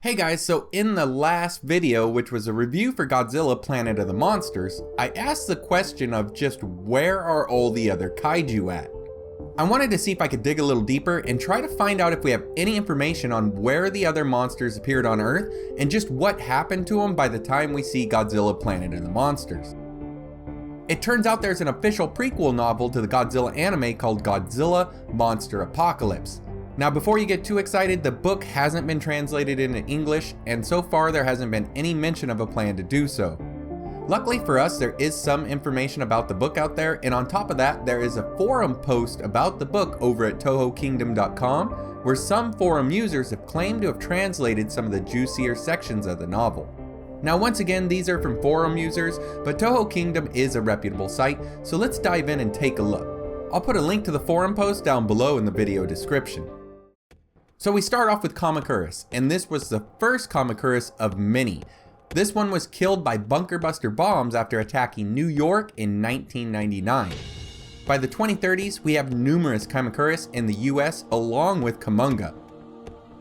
Hey guys, so in the last video, which was a review for Godzilla Planet of the Monsters, I asked the question of just where are all the other kaiju at? I wanted to see if I could dig a little deeper and try to find out if we have any information on where the other monsters appeared on Earth and just what happened to them by the time we see Godzilla Planet of the Monsters. It turns out there's an official prequel novel to the Godzilla anime called Godzilla Monster Apocalypse. Now before you get too excited, the book hasn't been translated into English, and so far there hasn't been any mention of a plan to do so. Luckily for us, there is some information about the book out there, and on top of that, there is a forum post about the book over at Tohokingdom.com, where some forum users have claimed to have translated some of the juicier sections of the novel. Now once again, these are from forum users, but Tohokingdom is a reputable site, so let's dive in and take a look. I'll put a link to the forum post down below in the video description. So we start off with Anguirus, and this was the first Anguirus of many. This one was killed by bunker buster bombs after attacking New York in 1999. By the 2030s, we have numerous Anguirus in the US along with Kumonga.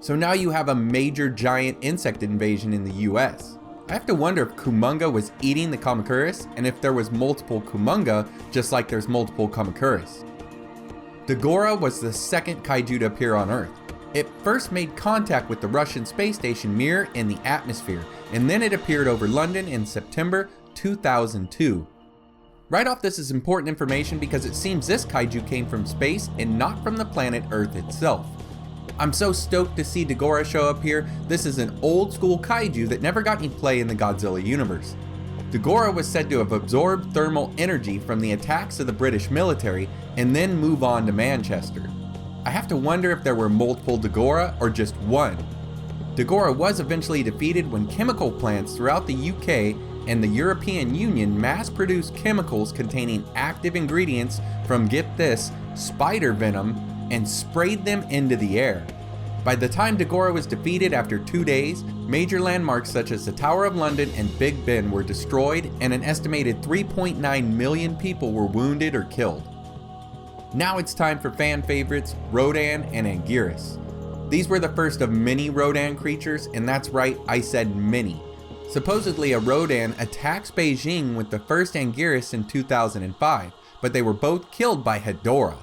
So now you have a major giant insect invasion in the US. I have to wonder if Kumonga was eating the Anguirus and if there was multiple Kumonga just like there's multiple Anguirus. Dagora was the second kaiju to appear on Earth. It first made contact with the Russian space station Mir in the atmosphere, and then it appeared over London in September 2002. Right off, this is important information because it seems this kaiju came from space and not from the planet Earth itself. I'm so stoked to see Dagora show up here. This is an old school kaiju that never got any play in the Godzilla universe. Dagora was said to have absorbed thermal energy from the attacks of the British military and then move on to Manchester. I have to wonder if there were multiple Dagora or just one. Dagora was eventually defeated when chemical plants throughout the UK and the European Union mass-produced chemicals containing active ingredients from, get this, spider venom and sprayed them into the air. By the time Dagora was defeated after 2 days, major landmarks such as the Tower of London and Big Ben were destroyed and an estimated 3.9 million people were wounded or killed. Now it's time for fan favorites, Rodan and Anguirus. These were the first of many Rodan creatures, and that's right, I said many. Supposedly a Rodan attacks Beijing with the first Anguirus in 2005, but they were both killed by Hedorah.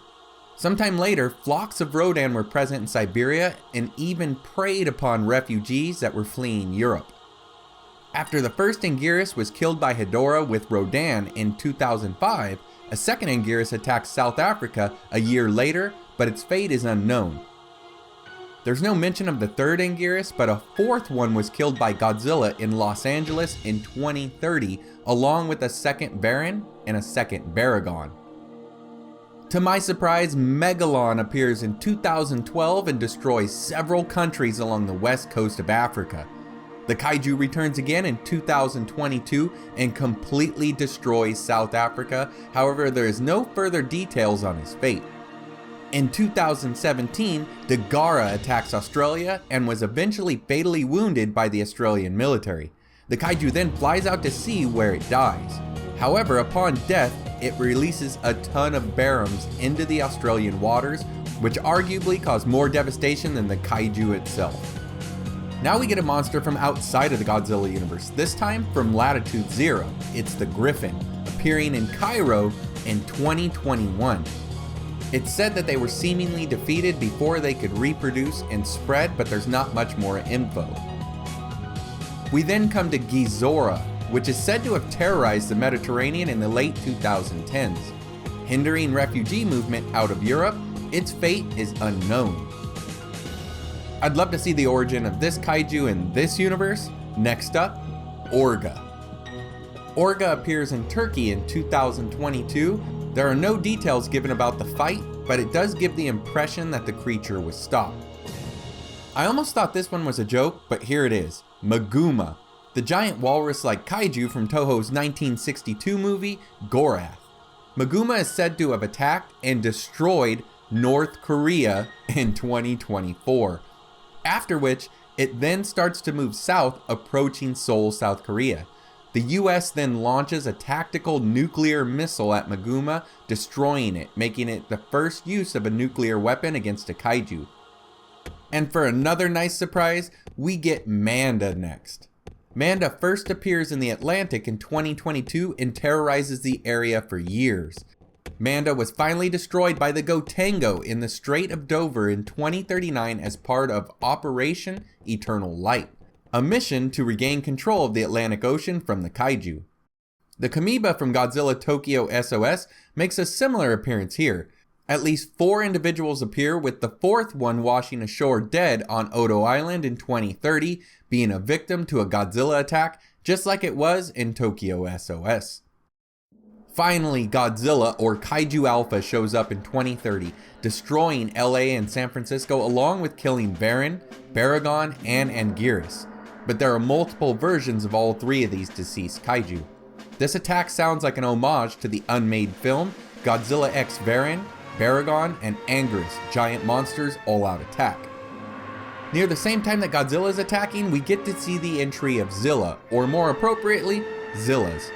Sometime later, flocks of Rodan were present in Siberia and even preyed upon refugees that were fleeing Europe. After the first Anguirus was killed by Hedorah with Rodan in 2005, a second Anguirus attacked South Africa a year later, but its fate is unknown. There's no mention of the third Anguirus, but a fourth one was killed by Godzilla in Los Angeles in 2030, along with a second Baron and a second Baragon. To my surprise, Megalon appears in 2012 and destroys several countries along the west coast of Africa. The kaiju returns again in 2022 and completely destroys South Africa, however there is no further details on his fate. In 2017, Dagora attacks Australia and was eventually fatally wounded by the Australian military. The kaiju then flies out to sea where it dies. However, upon death, it releases a ton of barams into the Australian waters, which arguably cause more devastation than the kaiju itself. Now we get a monster from outside of the Godzilla universe, this time from Latitude Zero. It's the Griffin, appearing in Cairo in 2021. It's said that they were seemingly defeated before they could reproduce and spread, but there's not much more info. We then come to Ghidorah, which is said to have terrorized the Mediterranean in the late 2010s. Hindering refugee movement out of Europe, its fate is unknown. I'd love to see the origin of this kaiju in this universe. Next up, Orga. Orga appears in Turkey in 2022. There are no details given about the fight, but it does give the impression that the creature was stopped. I almost thought this one was a joke, but here it is. Maguma, the giant walrus-like kaiju from Toho's 1962 movie, Gorath. Maguma is said to have attacked and destroyed North Korea in 2024. After which, it then starts to move south, approaching Seoul, South Korea. The US then launches a tactical nuclear missile at Maguma, destroying it, making it the first use of a nuclear weapon against a kaiju. And for another nice surprise, we get Manda next. Manda first appears in the Atlantic in 2022 and terrorizes the area for years. Manda was finally destroyed by the Gotengo in the Strait of Dover in 2039 as part of Operation Eternal Light, a mission to regain control of the Atlantic Ocean from the Kaiju. The Kamiba from Godzilla Tokyo SOS makes a similar appearance here. At least 4 individuals appear, with the 4th one washing ashore dead on Odo Island in 2030, being a victim to a Godzilla attack, just like it was in Tokyo SOS. Finally, Godzilla, or Kaiju Alpha, shows up in 2030, destroying LA and San Francisco along with killing Varan, Baragon, and Anguirus. But there are multiple versions of all 3 of these deceased Kaiju. This attack sounds like an homage to the unmade film Godzilla x Varan, Baragon, and Anguirus, Giant Monsters All-Out Attack. Near the same time that Godzilla is attacking, we get to see the entry of Zilla, or more appropriately, Zillas.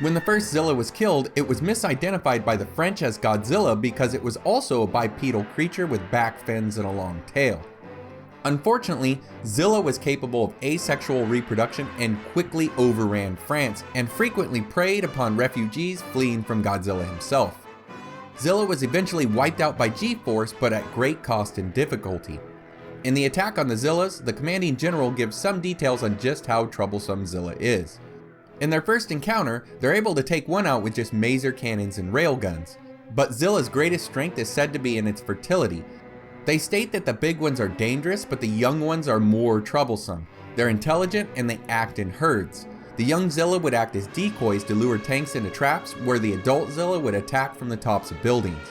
When the first Zilla was killed, it was misidentified by the French as Godzilla because it was also a bipedal creature with back fins and a long tail. Unfortunately, Zilla was capable of asexual reproduction and quickly overran France, and frequently preyed upon refugees fleeing from Godzilla himself. Zilla was eventually wiped out by G-Force, but at great cost and difficulty. In the attack on the Zillas, the commanding general gives some details on just how troublesome Zilla is. In their first encounter, they're able to take one out with just maser cannons and railguns, but Zilla's greatest strength is said to be in its fertility. They state that the big ones are dangerous, but the young ones are more troublesome. They're intelligent and they act in herds. The young Zilla would act as decoys to lure tanks into traps, where the adult Zilla would attack from the tops of buildings.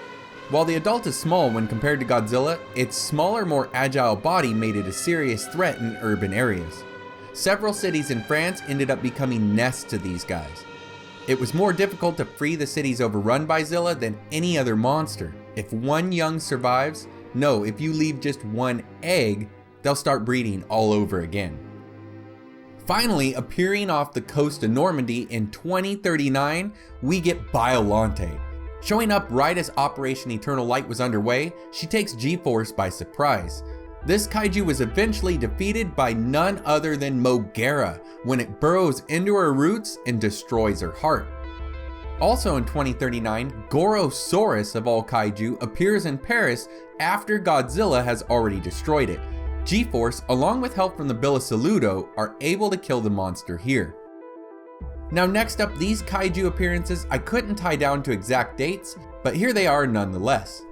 While the adult is small when compared to Godzilla, its smaller, more agile body made it a serious threat in urban areas. Several cities in France ended up becoming nests to these guys. It was more difficult to free the cities overrun by Zilla than any other monster. If one young survives, no, if you leave just one egg, they'll start breeding all over again. Finally, appearing off the coast of Normandy in 2039, we get Biollante. Showing up right as Operation Eternal Light was underway, she takes G-Force by surprise. This kaiju was eventually defeated by none other than Mogera when it burrows into her roots and destroys her heart. Also in 2039, Gorosaurus of all kaiju appears in Paris after Godzilla has already destroyed it. G-Force, along with help from the Biollante, are able to kill the monster here. Now next up, these kaiju appearances I couldn't tie down to exact dates, but here they are nonetheless.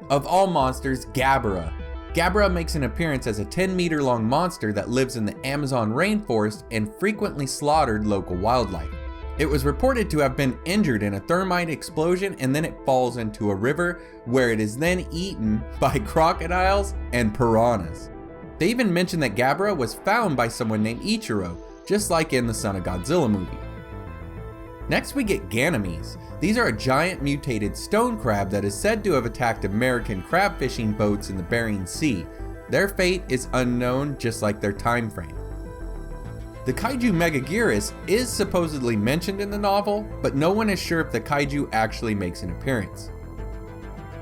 Of all monsters, Gabara. Gabara makes an appearance as a 10-meter long monster that lives in the Amazon rainforest and frequently slaughtered local wildlife. It was reported to have been injured in a thermite explosion, and then it falls into a river where it is then eaten by crocodiles and piranhas. They even mention that Gabara was found by someone named Ichiro, just like in the Son of Godzilla movie. Next we get Ganymedes. These are a giant mutated stone crab that is said to have attacked American crab fishing boats in the Bering Sea. Their fate is unknown, just like their time frame. The kaiju Mechagodzilla is supposedly mentioned in the novel, but no one is sure if the kaiju actually makes an appearance.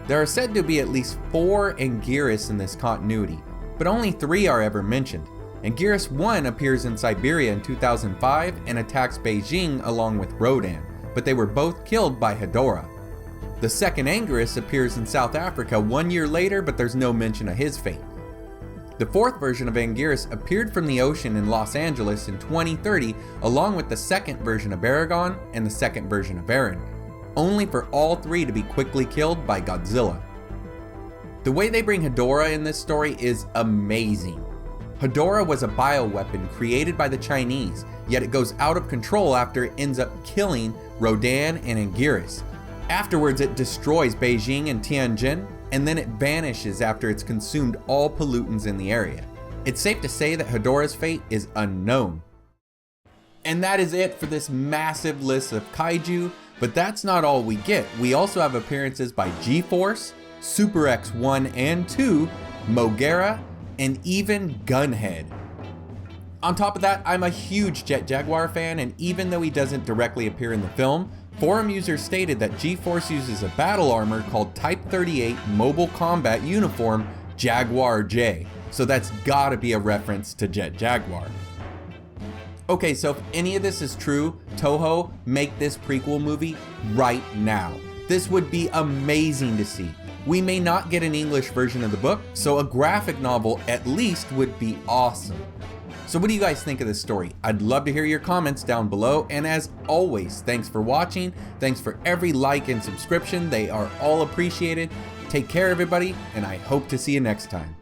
There are said to be at least 4 Anguirus in this continuity, but only 3 are ever mentioned. Anguirus 1 appears in Siberia in 2005 and attacks Beijing along with Rodan, but they were both killed by Hedorah. The second Anguirus appears in South Africa 1 year later, but there's no mention of his fate. The 4th version of Anguirus appeared from the ocean in Los Angeles in 2030, along with the 2nd version of Baragon and the 2nd version of Varan, only for all 3 to be quickly killed by Godzilla. The way they bring Hedorah in this story is amazing. Hedorah was a bioweapon created by the Chinese, yet it goes out of control after it ends up killing Rodan and Anguirus. Afterwards, it destroys Beijing and Tianjin, and then it vanishes after it's consumed all pollutants in the area. It's safe to say that Hedorah's fate is unknown. And that is it for this massive list of kaiju, but that's not all we get. We also have appearances by G-Force, Super X 1 and 2, Mogera, and even Gunhead. On top of that, I'm a huge Jet Jaguar fan, and even though he doesn't directly appear in the film, forum users stated that G-Force uses a battle armor called Type 38 Mobile Combat Uniform Jaguar J, so that's gotta be a reference to Jet Jaguar. Okay, so if any of this is true, Toho, make this prequel movie right now. This would be amazing to see. We may not get an English version of the book, so a graphic novel at least would be awesome. So what do you guys think of this story? I'd love to hear your comments down below, and as always, thanks for watching, thanks for every like and subscription, they are all appreciated. Take care everybody, and I hope to see you next time.